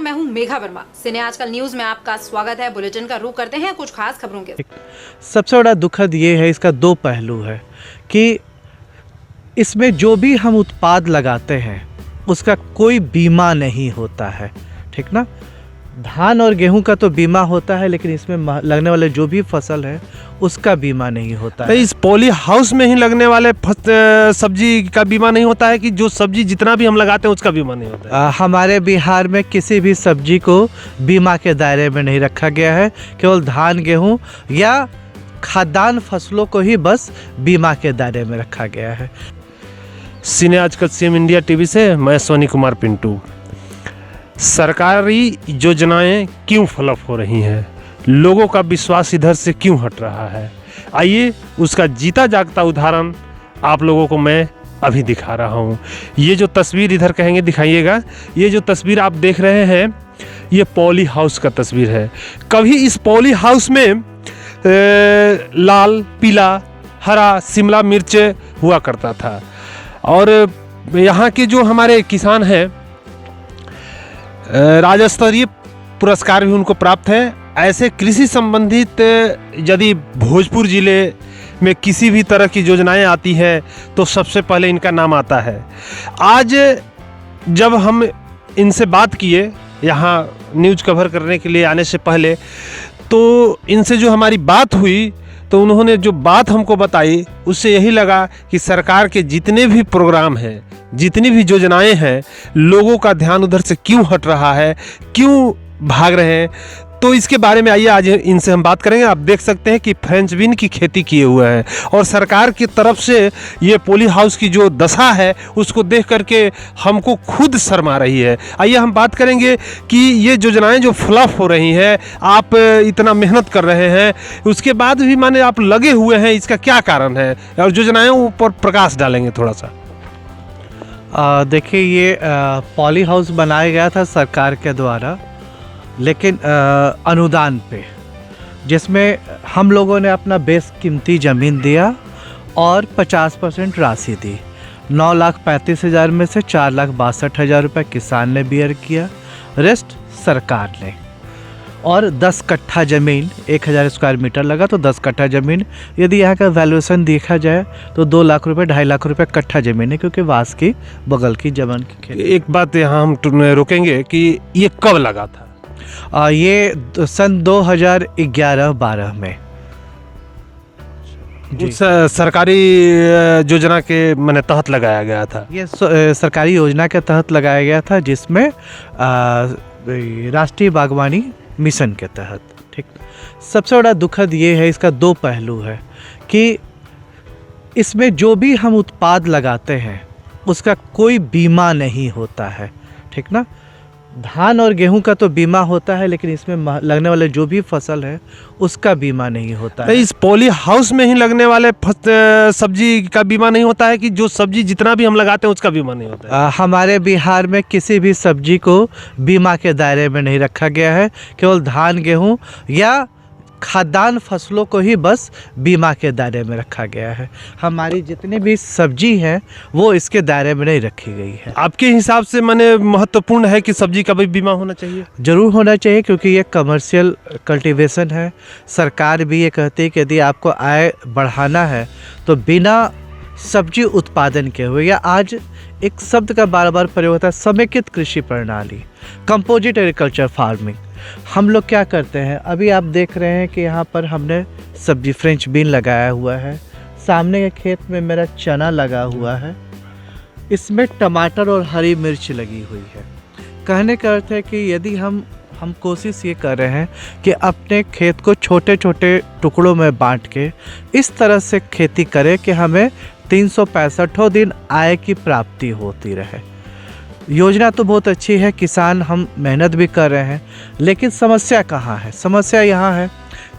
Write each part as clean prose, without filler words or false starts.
मैं हूं मेघा वर्मा। सिने आजकल न्यूज में आपका स्वागत है। बुलेटिन का रुख करते हैं कुछ खास खबरों के। सबसे बड़ा दुखद ये है, इसका दो पहलू है कि इसमें जो भी हम उत्पाद लगाते हैं उसका कोई बीमा नहीं होता है, ठीक ना। धान और गेहूं का तो बीमा होता है, लेकिन इसमें लगने वाले जो भी फसल है उसका बीमा नहीं होता है। इस पॉली हाउस में ही लगने वाले सब्जी का बीमा नहीं होता है कि जो सब्जी जितना भी हम लगाते हैं उसका बीमा नहीं होता है? हमारे बिहार में किसी भी सब्जी को बीमा के दायरे में नहीं रखा गया है। केवल धान, गेहूं या खाद्यान्न फसलों को ही बस बीमा के दायरे में रखा गया है। सिने आजकल सीएम इंडिया टीवी से मैं सोनी कुमार पिंटू। सरकारी योजनाएं क्यों फ्लॉप हो रही हैं, लोगों का विश्वास इधर से क्यों हट रहा है, आइए उसका जीता जागता उदाहरण आप लोगों को मैं अभी दिखा रहा हूं। ये जो तस्वीर इधर कहेंगे दिखाइएगा, ये जो तस्वीर आप देख रहे हैं ये पॉली हाउस का तस्वीर है। कभी इस पॉली हाउस में लाल, पीला, हरा शिमला मिर्च हुआ करता था और यहाँ के जो हमारे किसान हैं राज्य स्तरीय पुरस्कार भी उनको प्राप्त है। ऐसे कृषि संबंधित यदि भोजपुर ज़िले में किसी भी तरह की योजनाएं आती है तो सबसे पहले इनका नाम आता है। आज जब हम इनसे बात किए यहाँ न्यूज़ कवर करने के लिए आने से पहले, तो इनसे जो हमारी बात हुई तो उन्होंने जो बात हमको बताई उससे यही लगा कि सरकार के जितने भी प्रोग्राम हैं, जितनी भी योजनाएं हैं, लोगों का ध्यान उधर से क्यों हट रहा है, क्यों भाग रहे हैं। तो इसके बारे में आइए आज इनसे हम बात करेंगे। आप देख सकते हैं कि फ्रेंच बीन की खेती किए हुए हैं और सरकार की तरफ से ये पॉली हाउस की जो दशा है उसको देख करके हमको खुद शर्मा रही है। आइए हम बात करेंगे कि ये योजनाएं जो फ्लॉप हो रही हैं, आप इतना मेहनत कर रहे हैं उसके बाद भी माने आप लगे हुए हैं, इसका क्या कारण है और योजनाओं पर प्रकाश डालेंगे थोड़ा सा। देखिए, ये पॉली हाउस बनाया गया था सरकार के द्वारा, लेकिन अनुदान पे, जिसमें हम लोगों ने अपना बेशकीमती ज़मीन दिया और 50% राशि दी। 9,35,000 में से 4,62,000 रुपये किसान ने बियर किया, रेस्ट सरकार ने। और 10 कट्ठा ज़मीन, 1,000 स्क्वायर मीटर लगा, तो 10 कट्ठा ज़मीन यदि यहाँ का वैल्यूएशन देखा जाए तो 2 लाख रुपये 2.5 लाख रुपये कट्ठा ज़मीन है, क्योंकि वास की बगल की जमीन की खेती। एक बात यहाँ हम रोकेंगे कि ये कब लगा था? ये सन 2011-12 में उस सरकारी योजना के मैंने तहत लगाया गया था। ये सरकारी योजना के तहत लगाया गया था, जिसमें राष्ट्रीय बागवानी मिशन के तहत, ठीक। सबसे बड़ा दुखद ये है, इसका दो पहलू है कि इसमें जो भी हम उत्पाद लगाते हैं उसका कोई बीमा नहीं होता है, ठीक ना। धान और गेहूं का तो बीमा होता है, लेकिन इसमें लगने वाले जो भी फसल है उसका बीमा नहीं होता है। इस पॉली हाउस में ही लगने वाले सब्जी का बीमा नहीं होता है कि जो सब्जी जितना भी हम लगाते हैं उसका बीमा नहीं होता है? हमारे बिहार में किसी भी सब्जी को बीमा के दायरे में नहीं रखा गया है। केवल धान, गेहूं या खाद्यान्न फसलों को ही बस बीमा के दायरे में रखा गया है। हमारी जितनी भी सब्जी है वो इसके दायरे में नहीं रखी गई है। आपके हिसाब से माने महत्वपूर्ण है कि सब्जी का भी बीमा होना चाहिए? ज़रूर होना चाहिए, क्योंकि ये कमर्शियल कल्टीवेशन है। सरकार भी ये कहती है कि यदि आपको आय बढ़ाना है तो बिना सब्जी उत्पादन के हुए, या आज एक शब्द का बार बार प्रयोग होता है, समेकित कृषि प्रणाली, कंपोजिट एग्रीकल्चर फार्मिंग। हम लोग क्या करते हैं, अभी आप देख रहे हैं कि यहाँ पर हमने सब्जी फ्रेंच बीन लगाया हुआ है, सामने के खेत में मेरा चना लगा हुआ है, इसमें टमाटर और हरी मिर्च लगी हुई है। कहने का अर्थ है कि यदि हम कोशिश ये कर रहे हैं कि अपने खेत को छोटे छोटे टुकड़ों में बांट के इस तरह से खेती करें कि हमें 365 दिन आय की प्राप्ति होती रहे। योजना तो बहुत अच्छी है, किसान हम मेहनत भी कर रहे हैं, लेकिन समस्या कहाँ है? समस्या यहाँ है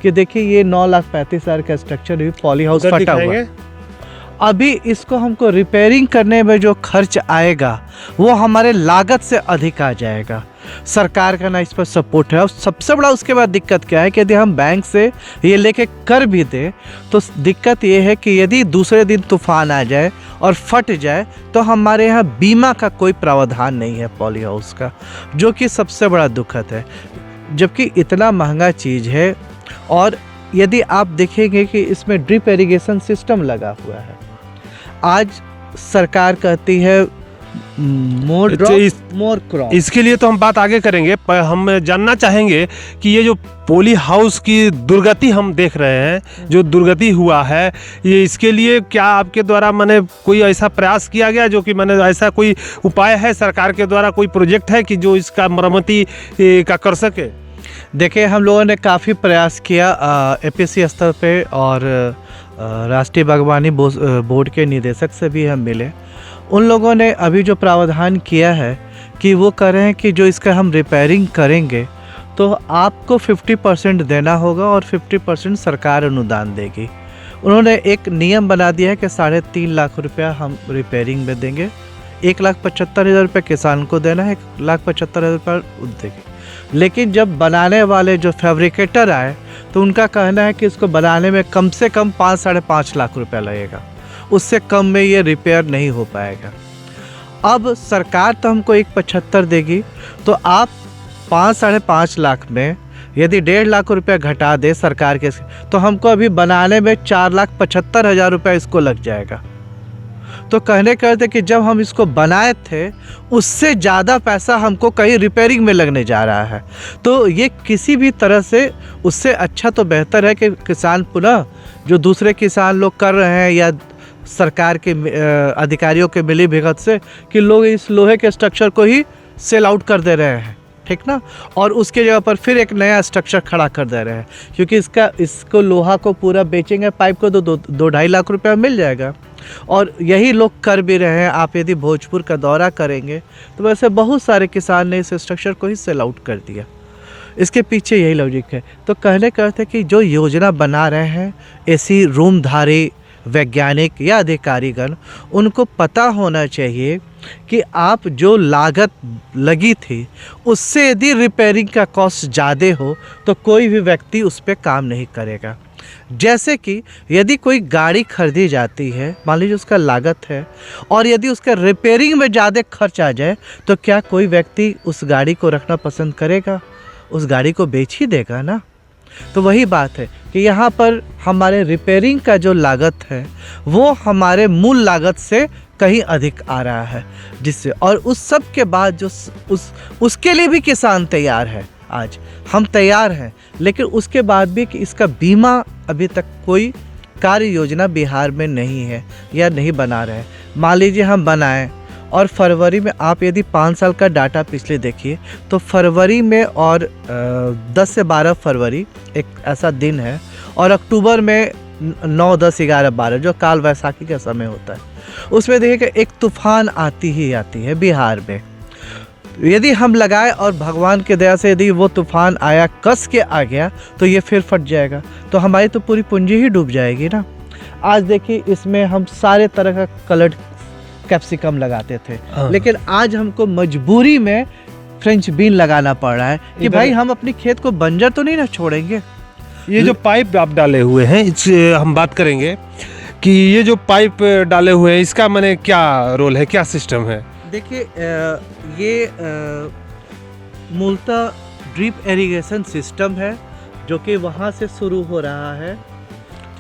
कि देखिए, ये 9,35,000 का स्ट्रक्चर भी पॉली हाउस फटा हुआ है। अभी इसको हमको रिपेयरिंग करने में जो खर्च आएगा वो हमारे लागत से अधिक आ जाएगा। सरकार का ना इस पर सपोर्ट है। और सबसे बड़ा उसके बाद दिक्कत क्या है कि यदि हम बैंक से ये लेके कर भी दें तो दिक्कत ये है कि यदि दूसरे दिन तूफान आ जाए और फट जाए तो हमारे यहाँ बीमा का कोई प्रावधान नहीं है पॉली हाउस का, जो कि सबसे बड़ा दुखद है, जबकि इतना महंगा चीज़ है। और यदि आप देखेंगे कि इसमें ड्रिप इरिगेशन सिस्टम लगा हुआ है। आज सरकार कहती है मोर ड्रॉप मोर क्रॉप। इसके लिए तो हम बात आगे करेंगे, पर हम जानना चाहेंगे कि ये जो पॉली हाउस की दुर्गति हम देख रहे हैं, जो दुर्गति हुआ है, ये इसके लिए क्या आपके द्वारा मैंने कोई ऐसा प्रयास किया गया जो कि मैंने ऐसा कोई उपाय है सरकार के द्वारा, कोई प्रोजेक्ट है कि जो इसका मरम्मती का कर सके? देखिए, हम लोगों ने काफ़ी प्रयास किया एपीसी स्तर पे और राष्ट्रीय बागवानी बोर्ड के निदेशक से भी हम मिले। उन लोगों ने अभी जो प्रावधान किया है कि वो कह रहे हैं कि जो इसका हम रिपेयरिंग करेंगे तो आपको 50% देना होगा और 50% सरकार अनुदान देगी। उन्होंने एक नियम बना दिया है कि 3.5 लाख रुपया हम रिपेयरिंग में देंगे, 1,75,000 रुपये किसान को देना है, 1,75,000 रुपये देंगे। लेकिन जब बनाने वाले जो फैब्रिकेटर आए तो उनका कहना है कि इसको बनाने में कम से कम 5-5.5 लाख रुपया लगेगा, उससे कम में ये रिपेयर नहीं हो पाएगा। अब सरकार तो हमको 1,75,000 देगी, तो आप 5-5.5 लाख में यदि 1.5 लाख रुपया घटा दे सरकार के, तो हमको अभी बनाने में 4,75,000 रुपया इसको लग जाएगा। तो कहने का अर्थ है कि जब हम इसको बनाए थे उससे ज़्यादा पैसा हमको कहीं रिपेयरिंग में लगने जा रहा है। तो ये किसी भी तरह से उससे अच्छा तो बेहतर है कि किसान पुनः जो दूसरे किसान लोग कर रहे हैं या सरकार के अधिकारियों के मिली भगत से कि लोग इस लोहे के स्ट्रक्चर को ही सेल आउट कर दे रहे हैं, ठीक ना, और उसके जगह पर फिर एक नया स्ट्रक्चर खड़ा कर दे रहे हैं, क्योंकि इसको लोहा को पूरा बेचेंगे, पाइप को तो 2-2.5 लाख रुपया मिल जाएगा। और यही लोग कर भी रहे हैं। आप यदि भोजपुर का दौरा करेंगे तो वैसे बहुत सारे किसान ने इस स्ट्रक्चर को ही सेल आउट कर दिया। इसके पीछे यही लॉजिक है। तो कहने का अर्थ है कि जो योजना बना रहे हैं ऐसी रूमधारी वैज्ञानिक या अधिकारीगण, उनको पता होना चाहिए कि आप जो लागत लगी थी उससे यदि रिपेयरिंग का कॉस्ट ज़्यादा हो तो कोई भी व्यक्ति उस पर काम नहीं करेगा। जैसे कि यदि कोई गाड़ी खरीदी जाती है, मान लीजिए उसका लागत है, और यदि उसका रिपेयरिंग में ज़्यादा खर्च आ जाए तो क्या कोई व्यक्ति उस गाड़ी को रखना पसंद करेगा? उस गाड़ी को बेच ही देगा ना। तो वही बात है कि यहाँ पर हमारे रिपेयरिंग का जो लागत है वो हमारे मूल लागत से कहीं अधिक आ रहा है, जिससे और उस सब के बाद जो उसके लिए भी किसान तैयार है। आज हम तैयार हैं, लेकिन उसके बाद भी कि इसका बीमा अभी तक कोई कार्य योजना बिहार में नहीं है या नहीं बना रहे। मान लीजिए हम बनाएं और फरवरी में आप यदि 5 साल का डाटा पिछले देखिए तो फरवरी में और 10 से 12 फरवरी एक ऐसा दिन है, और अक्टूबर में 9, 10, 11, 12 जो काल वैसाखी का समय होता है, उसमें देखिए एक तूफान आती ही आती है बिहार में। यदि हम लगाए और भगवान के दया से यदि वो तूफान आया, कस के आ गया, तो ये फिर फट जाएगा, तो हमारी तो पूरी पूंजी ही डूब जाएगी ना। आज देखिए इसमें हम सारे तरह का कलर्ड कैप्सिकम लगाते थे, लेकिन आज हमको मजबूरी में फ्रेंच बीन लगाना पड़ रहा है कि भाई हम अपनी खेत को बंजर तो नहीं ना छोड़ेंगे। ये जो पाइप आप डाले हुए हैं, इससे हम बात करेंगे कि ये जो पाइप डाले हुए हैं इसका मैंने क्या रोल है, क्या सिस्टम है? देखिए ये मूलतः ड्रिप इरिगेशन सिस्टम है जो कि वहाँ से शुरू हो रहा है,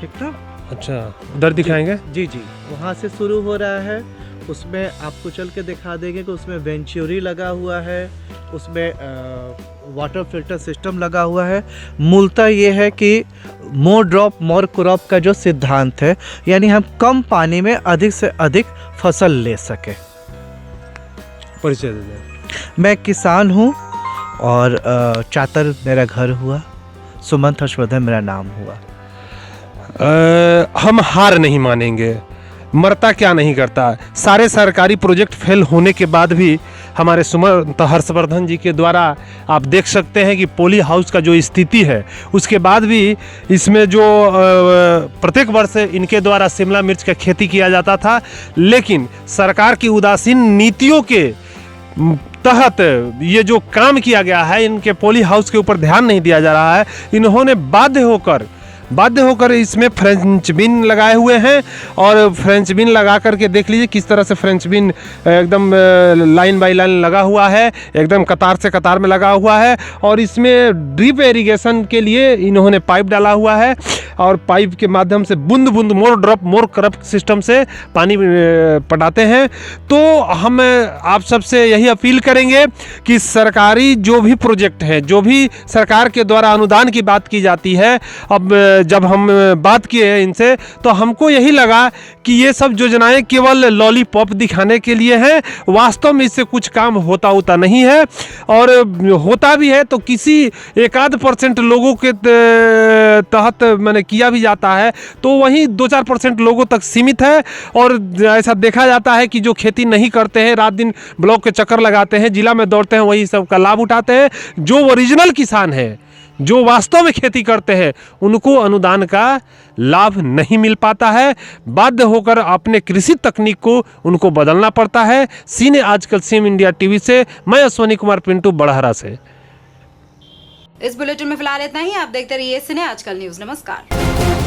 ठीक ना। अच्छा, उधर दिखाएंगे? जी, वहाँ से शुरू हो रहा है। उसमें आपको चल के दिखा देंगे कि उसमें वेंचुरी लगा हुआ है, उसमें वाटर फिल्टर सिस्टम लगा हुआ है। मूलतः ये है कि मोर ड्रॉप मोर क्रॉप का जो सिद्धांत है, यानी हम कम पानी में अधिक से अधिक फसल ले सके। परिचय दे दें। मैं किसान हूँ और चातर मेरा घर हुआ, सुमंत हर्षवर्धन मेरा नाम हुआ। हम हार नहीं मानेंगे, मरता क्या नहीं करता। सारे सरकारी प्रोजेक्ट फेल होने के बाद भी हमारे सुमंत हर्षवर्धन जी के द्वारा आप देख सकते हैं कि पॉली हाउस का जो स्थिति है, उसके बाद भी इसमें जो प्रत्येक वर्ष इनके द्वारा शिमला मिर्च का खेती किया जाता था, लेकिन सरकार की उदासीन नीतियों के तहत ये जो काम किया गया है, इनके पॉली हाउस के ऊपर ध्यान नहीं दिया जा रहा है। इन्होंने बाध्य होकर इसमें फ्रेंच बीन लगाए हुए हैं और फ्रेंच बीन लगा करके देख लीजिए किस तरह से फ्रेंच बीन एकदम लाइन बाय लाइन लगा हुआ है, एकदम कतार से कतार में लगा हुआ है। और इसमें ड्रिप इरिगेशन के लिए इन्होंने पाइप डाला हुआ है और पाइप के माध्यम से बूंद बूंद मोर ड्रॉप मोर क्रप सिस्टम से पानी पटाते हैं। तो हम आप सबसे यही अपील करेंगे कि सरकारी जो भी प्रोजेक्ट है, जो भी सरकार के द्वारा अनुदान की बात की जाती है, अब जब हम बात किए हैं इनसे तो हमको यही लगा कि ये सब योजनाएं केवल लॉलीपॉप दिखाने के लिए हैं, वास्तव में इससे कुछ काम होता नहीं है। और होता भी है तो किसी 1-8% लोगों के तहत मैंने किया भी जाता है, तो वहीं 2-4% लोगों तक सीमित है। और ऐसा देखा जाता है कि जो खेती नहीं करते हैं, रात दिन ब्लॉक के चक्कर लगाते हैं, जिला में दौड़ते हैं, वही सब का लाभ उठाते हैं। जो ओरिजिनल किसान है, जो वास्तव में खेती करते हैं, उनको अनुदान का लाभ नहीं मिल पाता है। बाध्य होकर अपने कृषि तकनीक को उनको बदलना पड़ता है। सीने आजकल सीएम इंडिया टीवी से मैं अश्वनी कुमार पिंटू बड़हरा से। इस बुलेटिन में फिलहाल इतना ही। आप देखते रहिए सीने आजकल न्यूज। नमस्कार।